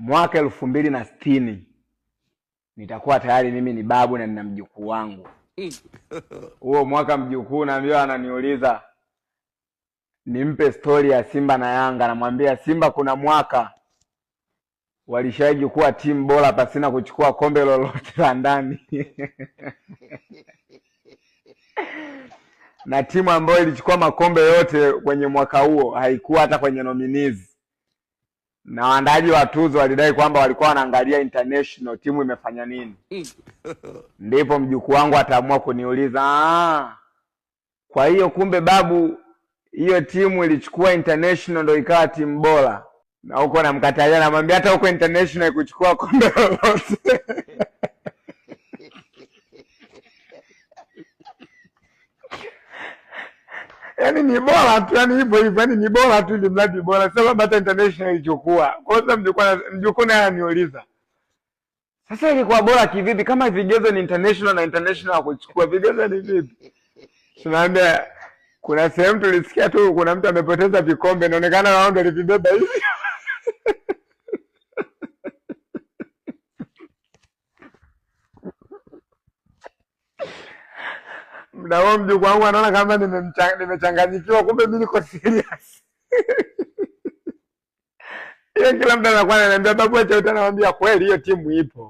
mwaka 2060 nitakuwa tayari mimi ni babu na nina mjukuu wangu. Huo mwaka mjukuu naambiwa, ananiuliza nimpe story ya Simba na Yanga, namwambia Simba kuna mwaka walishawahi kuwa timu bora pasina kuchukua kombe lolote la ndani. Na timu ambayo ilichukua makombe yote kwenye mwaka huo haikuwa hata kwenye nominees. Na waandaaji wa tuzo walidai kwamba walikuwa wanaangalia international timu imefanya nini. Ndipo mjukuu wangu ataamua kuniuliza, kwa hiyo kumbe babu, hiyo timu ilichukua international ndio ikawa timu bora. Na huko namkatalia, namwambia hata huko international ikuchukua kombe lolote. Yaani ni bora tu, yaani hivyo hivyo, yaani ni bora tu, ili mradi bora. Sasa hata international ilichukua. Kwa hiyo mjukuu naye ananiuliza, sasa ilikuwa bora kivipi kama vigezo ni international na international hakuchukua? Vigezo ni vipi? Tunaambia kuna sehemu tulisikia tu kuna mtu amepoteza vikombe, inaonekana wao ndio walivibeba hivi. Na wao mjukuu wangu anaona kama nimechanganyikiwa, kumbe mimi niko serious. Yeye kila mtu anakuwa ananiambia babu, acha utaniambia kweli hiyo timu ipo.